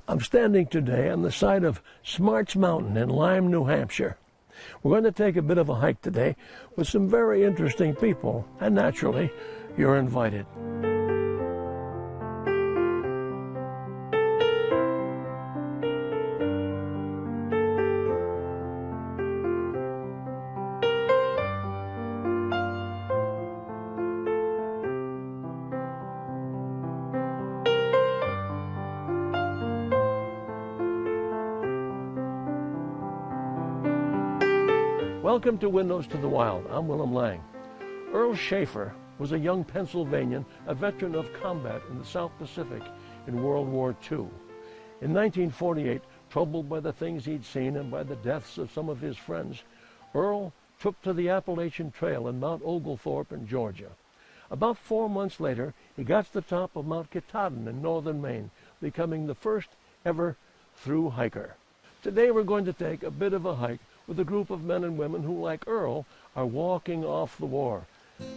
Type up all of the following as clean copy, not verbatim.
I'm standing today on the side of Smarts Mountain in Lyme, New Hampshire. We're going to take a bit of a hike today with some very interesting people, and naturally, you're invited. Welcome to Windows to the Wild. I'm Willem Lang. Earl Schaefer was a young Pennsylvanian, a veteran of combat in the South Pacific in World War II. In 1948, troubled by the things he'd seen and by the deaths of some of his friends, Earl took to the Appalachian Trail in Mount Oglethorpe in Georgia. About 4 months later, he got to the top of Mount Katahdin in northern Maine, becoming the first ever through hiker. Today we're going to take a bit of a hike with a group of men and women who, like Earl, are walking off the war.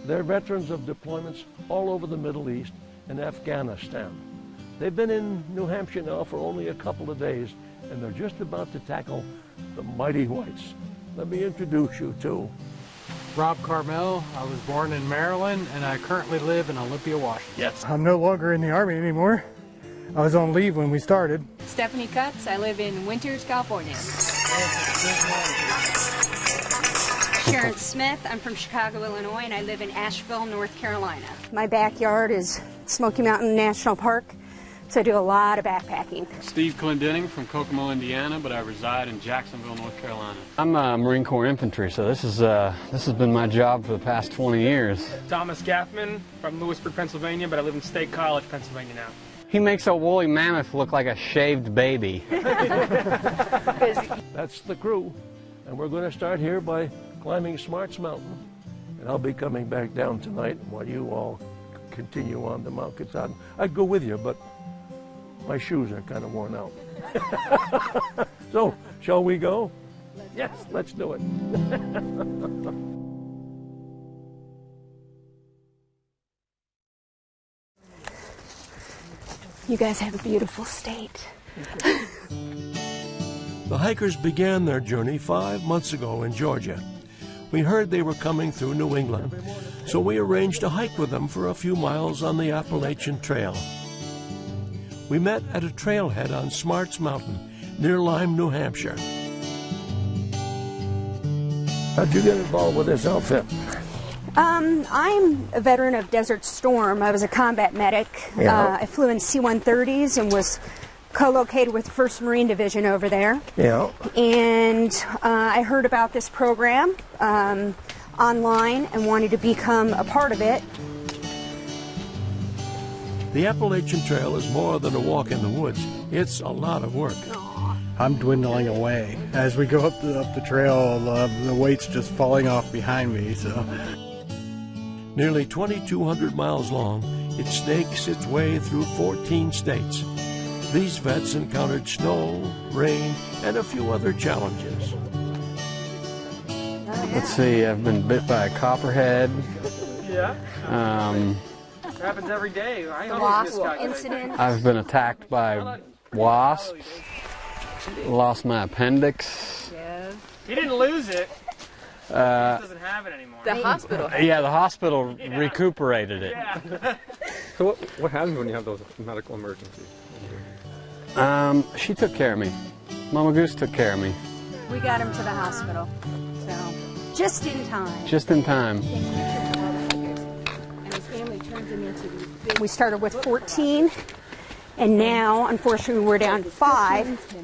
They're veterans of deployments all over the Middle East and Afghanistan. They've been in New Hampshire now for only a couple of days, and they're just about to tackle the mighty whites. Let me introduce you to Rob Carmel. I was born in Maryland, and I currently live in Olympia, Washington. Yes. I'm no longer in the Army anymore. I was on leave when we started. Stephanie Cutts. I live in Winters, California. Sharon Smith. I'm from Chicago, Illinois, and I live in Asheville, North Carolina. My backyard is Smoky Mountain National Park, so I do a lot of backpacking. Steve Clendenning from Kokomo, Indiana, but I reside in Jacksonville, North Carolina. I'm Marine Corps infantry, so this has been my job for the past 20 years. Thomas Gaffman from Lewisburg, Pennsylvania, but I live in State College, Pennsylvania now. He makes a woolly mammoth look like a shaved baby. That's the crew, and we're going to start here by climbing Smarts Mountain, and I'll be coming back down tonight while you all continue on to Mount Katahdin. I'd go with you, but my shoes are kind of worn out. So, shall we go? Yes, let's do it. You guys have a beautiful state. The hikers began their journey 5 months ago in Georgia. We heard they were coming through New England, so we arranged to hike with them for a few miles on the Appalachian Trail. We met at a trailhead on Smarts Mountain near Lyme, New Hampshire. How'd you get involved with this outfit? I'm a veteran of Desert Storm. I was a combat medic. Yeah. I flew in C-130s and was co-located with the 1st Marine Division over there. Yeah. And I heard about this program online and wanted to become a part of it. The Appalachian Trail is more than a walk in the woods. It's a lot of work. I'm dwindling away. As we go up the trail, the weight's just falling off behind me. So, Nearly 2,200 miles long, it snakes its way through 14 states. These vets encountered snow, rain, and a few other challenges. Let's see, I've been bit by a copperhead. Yeah. It happens every day. I always Wasp miscalculate. incident. I've been attacked by wasps. Lost my appendix. Yeah. He didn't lose it. He just doesn't have it anymore. The hospital. Yeah, the hospital recuperated it. Yeah. So what happens when you have those medical emergencies? She took care of me. Mama Goose took care of me. We got him to the hospital, so just in time. Just in time. And his family turns him into these big... We started with 14, and now, unfortunately, we're down to 5.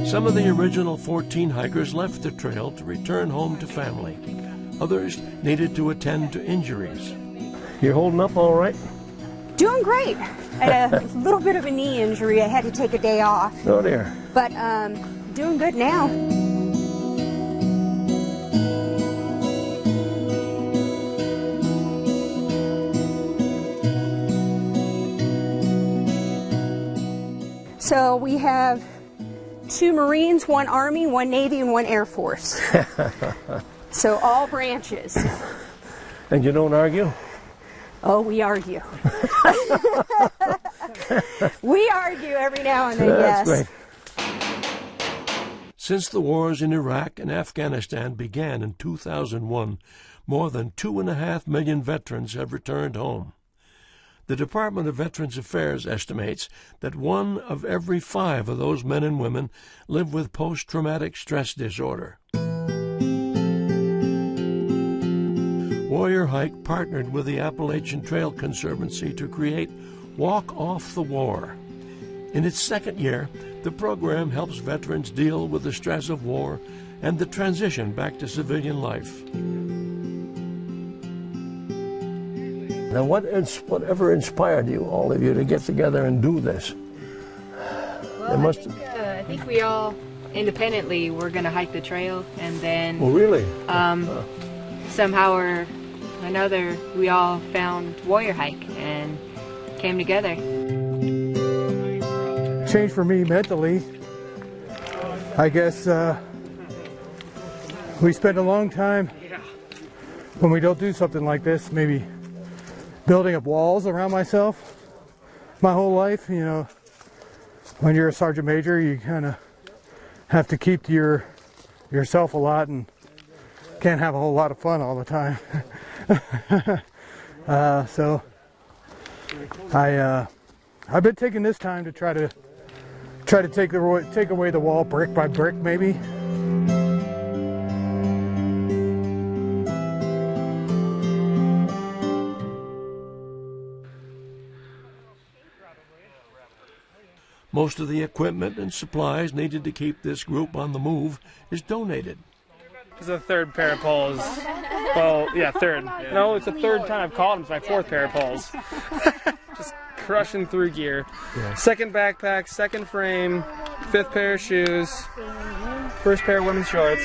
Some of the original 14 hikers left the trail to return home to family. Others needed to attend to injuries. You holding up all right? Doing great. I had a little bit of a knee injury. I had to take a day off, Oh dear. but doing good now. So we have 2 Marines, 1 Army, 1 Navy, and 1 Air Force. So all branches. And you don't argue? Oh, we argue. We argue every now and then, That's yes. great. Since the wars in Iraq and Afghanistan began in 2001, more than 2.5 million veterans have returned home. The Department of Veterans Affairs estimates that 1 of every 5 of those men and women live with post-traumatic stress disorder. Warrior Hike partnered with the Appalachian Trail Conservancy to create Walk Off the War. In its second year, the program helps veterans deal with the stress of war and the transition back to civilian life. Now, whatever inspired you, all of you, to get together and do this? Well, I think we all independently were going to hike the trail, and then Oh, really? somehow or another we all found Warrior Hike and came together. Change for me mentally, I guess we spend a long time when we don't do something like this, maybe building up walls around myself my whole life. You know, when you're a sergeant major, you kind of have to keep to yourself a lot and can't have a whole lot of fun all the time. So I've been taking this time to try to take away the wall brick by brick, maybe. Most of the equipment and supplies needed to keep this group on the move is donated. This is the 3rd pair of poles. Well, yeah, 3rd. No, it's the 3rd time I've called them. It's my 4th pair of poles. Just crushing through gear. Yeah. 2nd backpack, 2nd frame, 5th pair of shoes, 1st pair of women's shorts.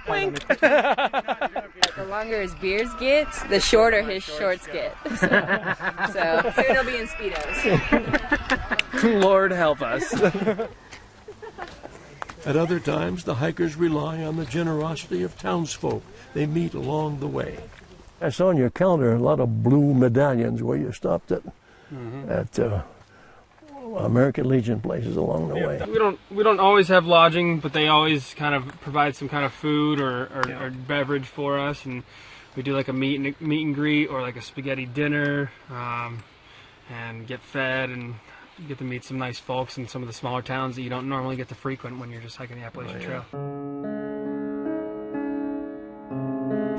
Wink. The longer his beards gets, the shorter his shorts get. So soon he'll be in Speedos. Lord help us. At other times, the hikers rely on the generosity of townsfolk they meet along the way. I saw on your calendar a lot of blue medallions where you stopped at American Legion places along the way. We don't always have lodging, but they always kind of provide some kind of food or beverage for us, and we do like a meet and greet or like a spaghetti dinner, and get fed and get to meet some nice folks in some of the smaller towns that you don't normally get to frequent when you're just hiking the Appalachian Trail.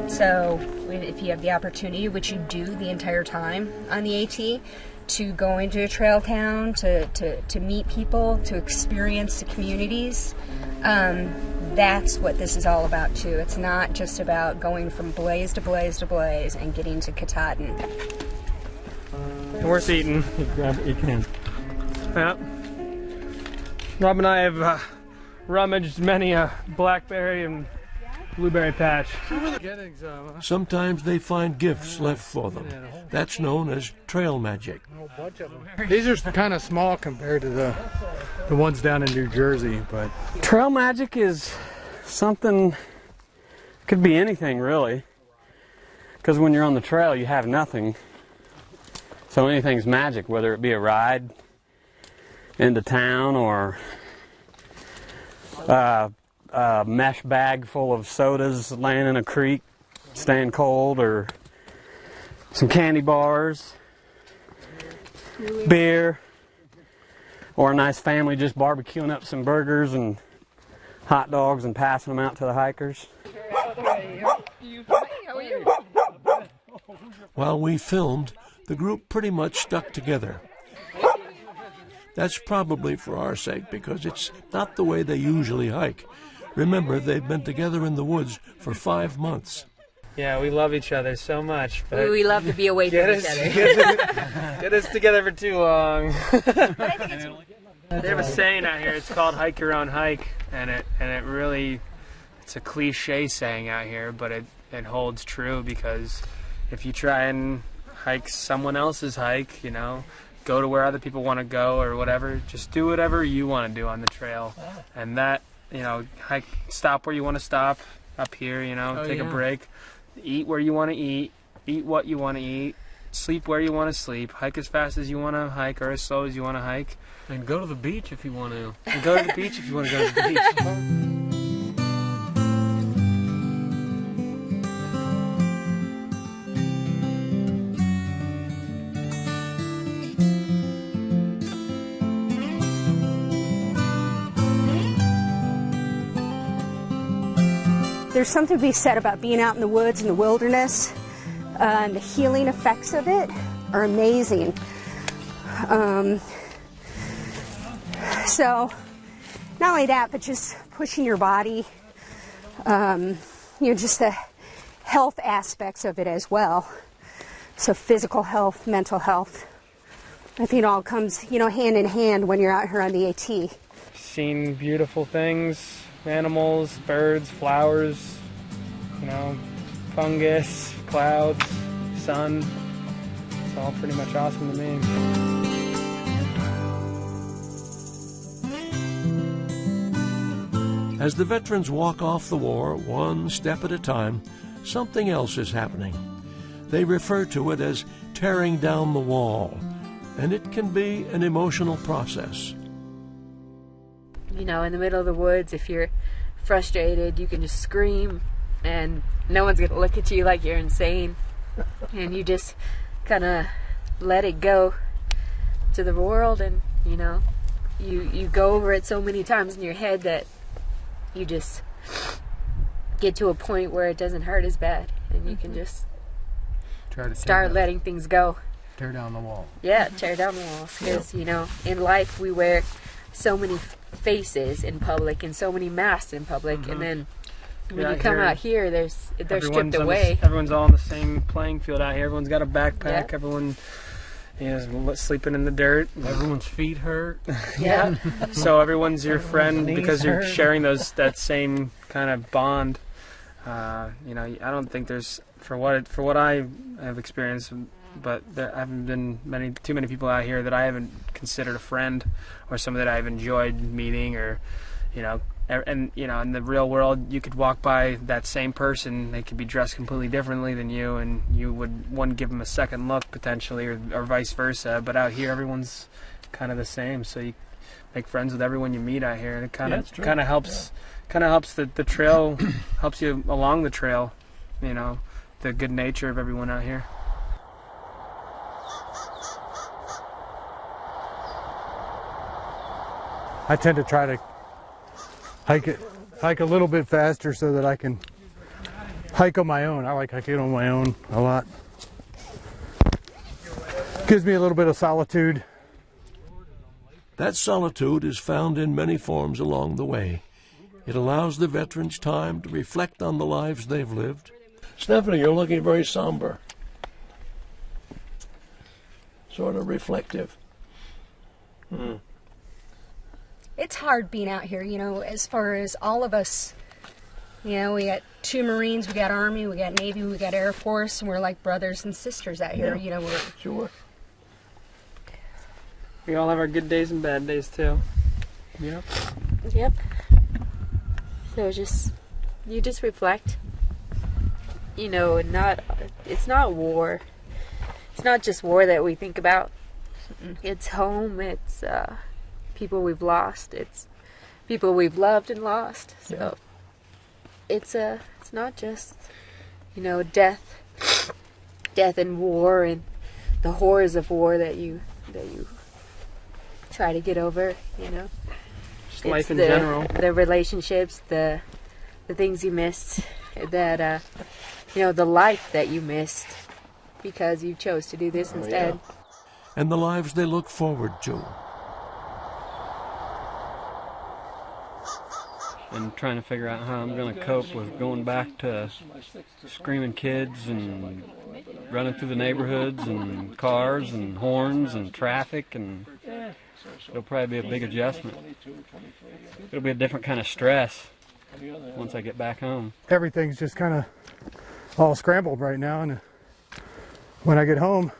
So if you have the opportunity, which you do the entire time on the AT, to go into a trail town, to meet people, to experience the communities, that's what this is all about too. It's not just about going from blaze to blaze to blaze and getting to Katahdin. And we're eating. Grab what you can. Yeah. Rob and I have rummaged many a blackberry and blueberry patch. Sometimes they find gifts left for them. That's known as trail magic. These are kind of small compared to the ones down in New Jersey, but Trail magic is something, could be anything really, because when you're on the trail you have nothing, so anything's magic, whether it be a ride into town or a mesh bag full of sodas laying in a creek staying cold, or some candy bars, beer, or a nice family just barbecuing up some burgers and hot dogs and passing them out to the hikers. While we filmed, the group pretty much stuck together. That's probably for our sake, because it's not the way they usually hike. Remember, they've been together in the woods for 5 months. Yeah, we love each other so much. But We love to be away from each other. Get us together for too long. They have a saying out here. It's called "hike your own hike," and it really, it's a cliche saying out here, but it holds true, because if you try and hike someone else's hike, you know, go to where other people want to go or whatever, just do whatever you want to do on the trail, and that, you know, hike, stop where you want to stop up here, you know, take a break, eat where you want to eat what you want to eat, sleep where you want to sleep, hike as fast as you want to hike or as slow as you want to hike. And go to the beach if you want to. And go to the beach if you want to go to the beach. There's something to be said about being out in the woods and the wilderness, and the healing effects of it are amazing. So, not only that, but just pushing your body, just the health aspects of it as well. So physical health, mental health, I think it all comes, hand in hand when you're out here on the AT. Seen beautiful things. Animals, birds, flowers, fungus, clouds, sun. It's all pretty much awesome to me. As the veterans walk off the war, one step at a time, something else is happening. They refer to it as tearing down the wall, and it can be an emotional process. In the middle of the woods, if you're frustrated, you can just scream and no one's going to look at you like you're insane. And you just kind of let it go to the world, and, you go over it so many times in your head that you just get to a point where it doesn't hurt as bad, and you can just start letting things go. Tear down the wall. Yeah, tear down the walls. Because, in life we wear so many faces in public and so many masks in public, and then when you come out here, they're stripped away. Everyone's all on the same playing field out here. Everyone's got a backpack. Everyone is sleeping in the dirt. Everyone's feet hurt. Yeah. So everyone's your friend because you're sharing that same kind of bond. I don't think there's for what I have experienced. But there haven't been too many people out here that I haven't considered a friend, or someone that I've enjoyed meeting, or, in the real world, you could walk by that same person, they could be dressed completely differently than you, and you wouldn't give them a second look potentially, or vice versa. But out here, everyone's kind of the same, so you make friends with everyone you meet out here, and it kind of helps. Kind of helps the trail, helps you along the trail, the good nature of everyone out here. I tend to try to hike a little bit faster so that I can hike on my own. I like hiking on my own a lot. Gives me a little bit of solitude. That solitude is found in many forms along the way. It allows the veterans time to reflect on the lives they've lived. Stephanie, you're looking very somber. Sort of reflective. It's hard being out here, as far as all of us. We got 2 Marines, we got Army, we got Navy, we got Air Force, and we're like brothers and sisters out here. Sure. We all have our good days and bad days too. Yep. So you just reflect. It's not war. It's not just war that we think about. It's home. It's people we've lost. It's people we've loved and lost. So it's not just death and war and the horrors of war that you try to get over. Just life in general. The relationships, the things you missed, that the life that you missed because you chose to do this instead. Yeah. And the lives they look forward to. And trying to figure out how I'm going to cope with going back to screaming kids and running through the neighborhoods and cars and horns and traffic, and it'll probably be a big adjustment. It'll be a different kind of stress once I get back home. Everything's just kind of all scrambled right now, and when I get home,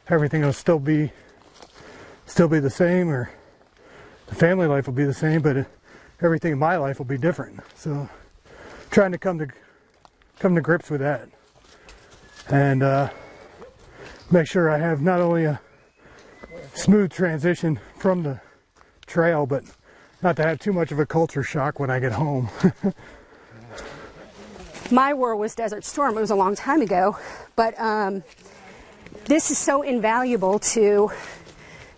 everything will still be the same, or the family life will be the same, but everything in my life will be different. So trying to come to grips with that, and make sure I have not only a smooth transition from the trail, but not to have too much of a culture shock when I get home. My war was Desert Storm. It was a long time ago, but this is so invaluable to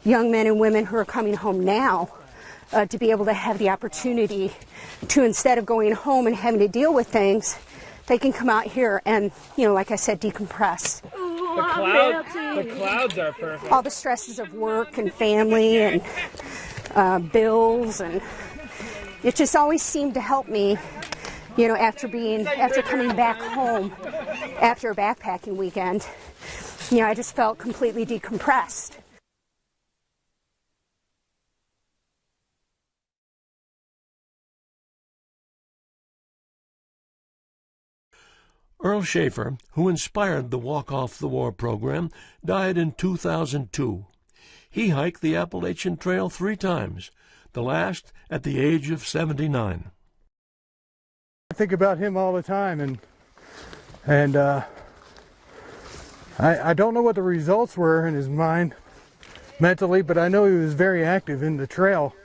young men and women who are coming home now, to be able to have the opportunity to, instead of going home and having to deal with things, they can come out here and, you know, like I said, decompress. The clouds are perfect. All the stresses of work and family and bills, and it just always seemed to help me, you know, after coming back home after a backpacking weekend. You know, I just felt completely decompressed. Earl Schaefer, who inspired the Walk Off the War program, died in 2002. He hiked the Appalachian Trail 3 times, the last at the age of 79. I think about him all the time, and I don't know what the results were in his mind mentally, but I know he was very active in the trail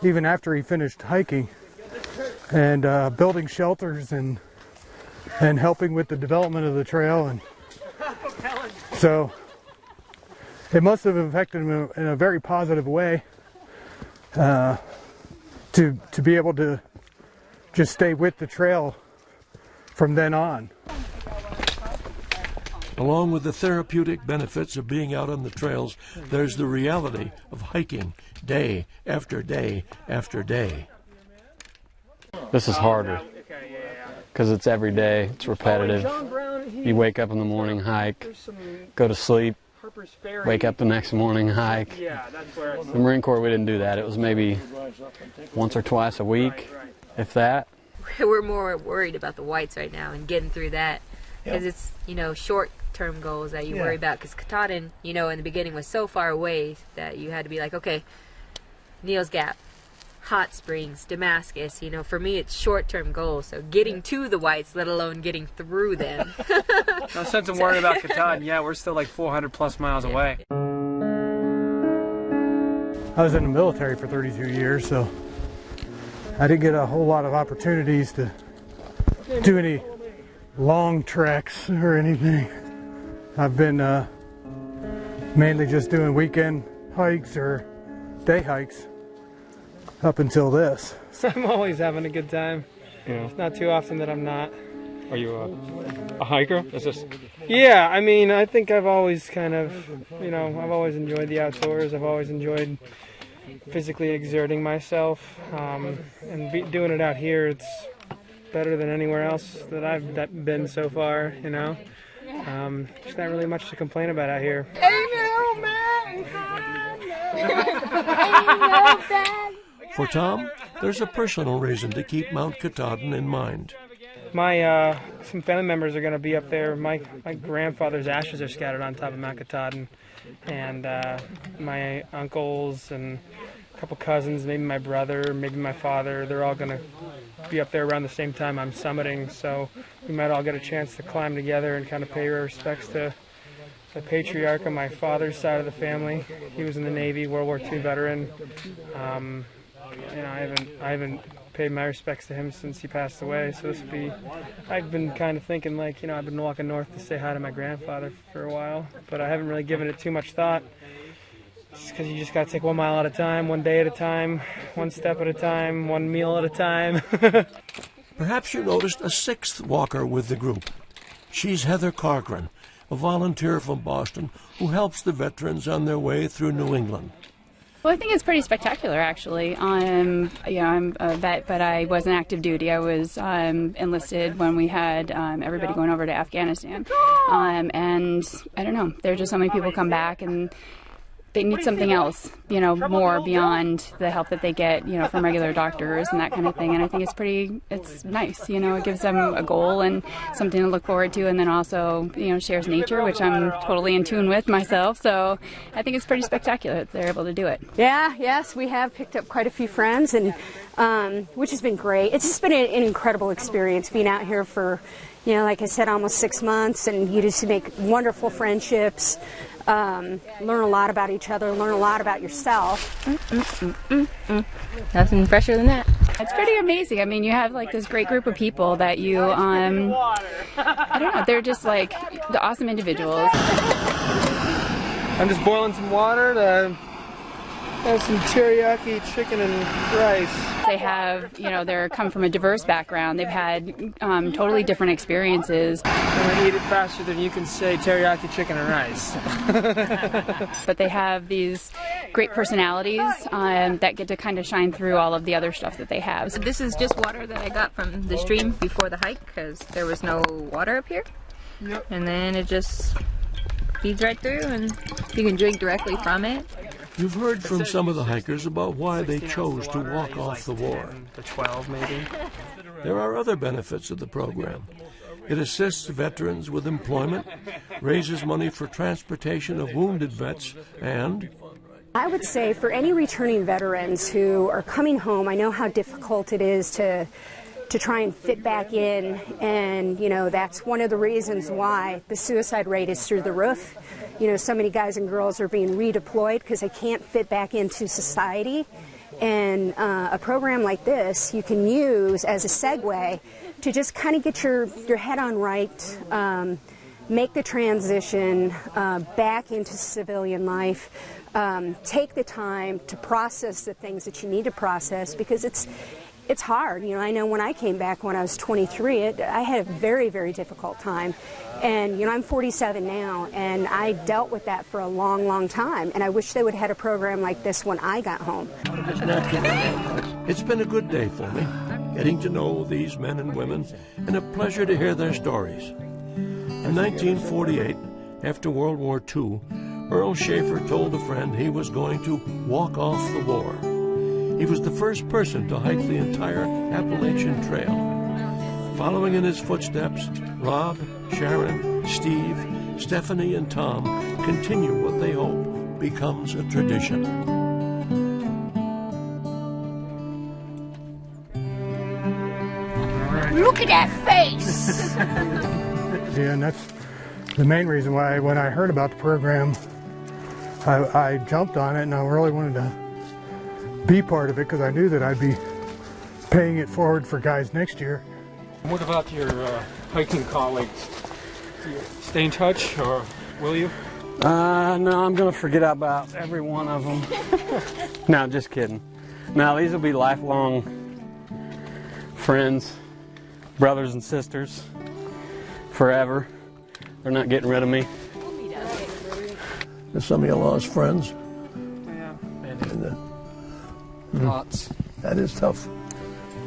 even after he finished hiking, and building shelters and helping with the development of the trail. And so it must have affected him in a very positive way, to be able to just stay with the trail from then on. Along with the therapeutic benefits of being out on the trails, there's the reality of hiking day after day after day. This is harder because it's every day, it's repetitive. You wake up in the morning, hike, go to sleep, wake up the next morning, hike. The Marine Corps, we didn't do that. It was maybe once or twice a week, if that. We're more worried about the whites right now and getting through that, because it's, you know, short-term goals that you worry about, because Katahdin, you know, in the beginning was so far away that you had to be like, okay, Neal's Gap, Hot Springs, Damascus, you know, for me it's short-term goals, so getting to the whites, let alone getting through them. No sense in worrying about Katahdin. Yeah, we're still like 400 plus miles away. I was in the military for 32 years, so I didn't get a whole lot of opportunities to do any long treks or anything. I've been mainly just doing weekend hikes or day hikes up until this. I'm always having a good time. Yeah. It's not too often that I'm not. Are you a hiker? Is this? Yeah, I mean, I think I've always kind of, you know, I've always enjoyed the outdoors. I've always enjoyed physically exerting myself, and doing it out here, it's better than anywhere else that I've been so far, you know. There's not really much to complain about out here. For Tom, there's a personal reason to keep Mount Katahdin in mind. My some family members are going to be up there. My grandfather's ashes are scattered on top of Mount Katahdin, and my uncles and a couple cousins, maybe my brother, maybe my father, they're all going to be up there around the same time I'm summiting, so we might all get a chance to climb together and kind of pay our respects to the patriarch on my father's side of the family. He was in the Navy, World War II veteran. You know, I haven't paid my respects to him since he passed away, so this would be, I've been kind of thinking, like, you know, I've been walking north to say hi to my grandfather for a while, but I haven't really given it too much thought. It's because you just got to take 1 mile at a time, 1 day at a time, 1 step at a time, 1 meal at a time. Perhaps you noticed a 6th walker with the group. She's Heather Corcoran, a volunteer from Boston who helps the veterans on their way through New England. Well, I think it's pretty spectacular, actually. I'm a vet, but I wasn't active duty. I was enlisted when we had everybody going over to Afghanistan. And I don't know, there are just so many people come back, and they need something else, you know, more beyond the help that they get, you know, from regular doctors and that kind of thing. And I think it's nice, you know, it gives them a goal and something to look forward to, and then also, you know, shares nature, which I'm totally in tune with myself. So I think it's pretty spectacular that they're able to do it. Yeah, yes, we have picked up quite a few friends, and which has been great. It's just been an incredible experience being out here for, you know, like I said, almost 6 months, and you just make wonderful friendships, learn a lot about each other, learn a lot about yourself. Nothing fresher than that. It's pretty amazing. I mean, you have like this great group of people that you, I don't know, they're just like the awesome individuals. I'm just boiling some water to have some teriyaki chicken and rice. They have, you know, they're come from a diverse background. They've had totally different experiences. I'm going to eat it faster than you can say teriyaki chicken and rice. But they have these great personalities that get to kind of shine through all of the other stuff that they have. So this is just water that I got from the stream before the hike because there was no water up here. Yep. And then it just feeds right through and you can drink directly from it. You've heard from some of the hikers about why they chose to walk off the war. The 12 maybe. There are other benefits of the program. It assists veterans with employment, raises money for transportation of wounded vets, and I would say for any returning veterans who are coming home, I know how difficult it is to try and fit back in, and you know, that's one of the reasons why the suicide rate is through the roof. You know, so many guys and girls are being redeployed because they can't fit back into society, and a program like this you can use as a segue to just kind of get your head on right, make the transition back into civilian life, take the time to process the things that you need to process, because it's hard. You know, I know when I came back when I was 23, I had a very, very difficult time. And, you know, I'm 47 now, and I dealt with that for a long, long time. And I wish they would have had a program like this when I got home. It's been a good day for me, getting to know these men and women, and a pleasure to hear their stories. In 1948, after World War II, Earl Schaefer told a friend he was going to walk off the war. He was the first person to hike the entire Appalachian Trail. Following in his footsteps, Rob, Sharon, Steve, Stephanie, and Tom continue what they hope becomes a tradition. Look at that face! Yeah, and that's the main reason why when I heard about the program, I jumped on it, and I really wanted to be part of it because I knew that I'd be paying it forward for guys next year. What about your hiking colleagues? Do you stay in touch, or will you? No, I'm going to forget about every one of them. No, just kidding. No, these will be lifelong friends, brothers and sisters, forever. They're not getting rid of me. There's some of your lost friends. Yeah. Lots. That is tough.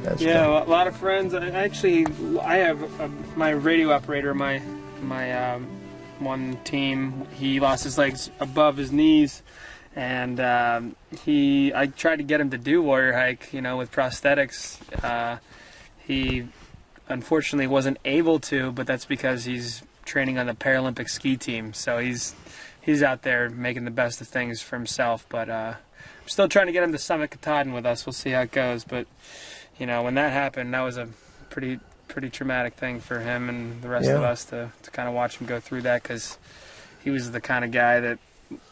That's yeah, tough. A lot of friends. I have my radio operator, my one team. He lost his legs above his knees, and I tried to get him to do warrior hike, you know, with prosthetics. He unfortunately wasn't able to, but that's because he's training on the Paralympic ski team. So he's out there making the best of things for himself. But I'm still trying to get him to Summit Katahdin with us. We'll see how it goes. But you know, when that happened, that was a pretty traumatic thing for him and the rest of us to kind of watch him go through that, because he was the kind of guy that,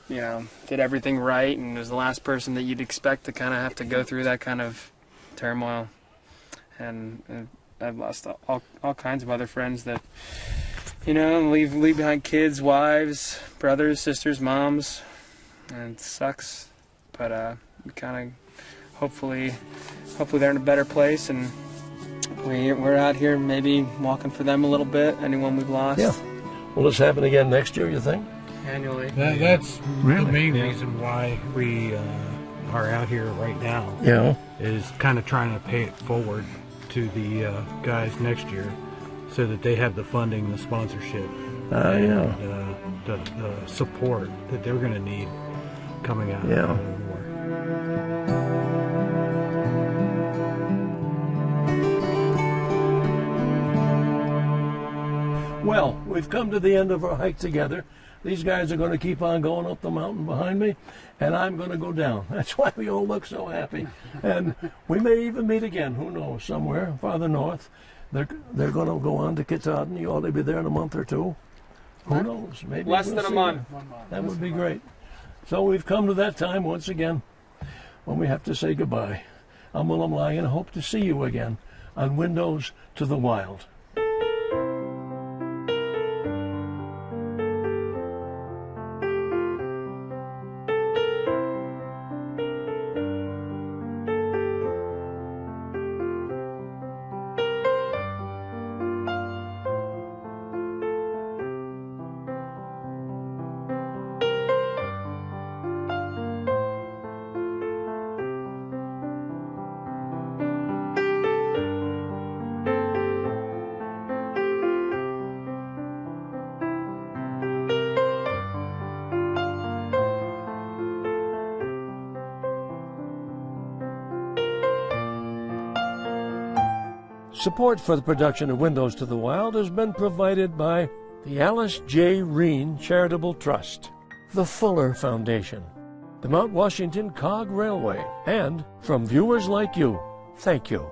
you know, did everything right and was the last person that you'd expect to kind of have to go through that kind of turmoil. And I've lost all kinds of other friends that, you know, leave behind kids, wives, brothers, sisters, moms, and it sucks. But we kind of hopefully they're in a better place, and we're out here maybe walking for them a little bit, anyone we've lost. Yeah. Will this happen again next year, you think? Annually. That's the main reason why we are out here right now. Yeah. Is kind of trying to pay it forward to the guys next year, so that they have the funding, the sponsorship, and the support that they're going to need coming out. Yeah. Well, we've come to the end of our hike together. These guys are going to keep on going up the mountain behind me, and I'm going to go down. That's why we all look so happy. And we may even meet again, who knows, somewhere farther north. They're going to go on to Katahdin. You ought to be there in a month or two. Who knows? Maybe Less than a month. That would be great. So we've come to that time once again when we have to say goodbye. I'm Willem Lang, and I hope to see you again on Windows to the Wild. Support for the production of Windows to the Wild has been provided by the Alice J. Reen Charitable Trust, the Fuller Foundation, the Mount Washington Cog Railway, and from viewers like you, thank you.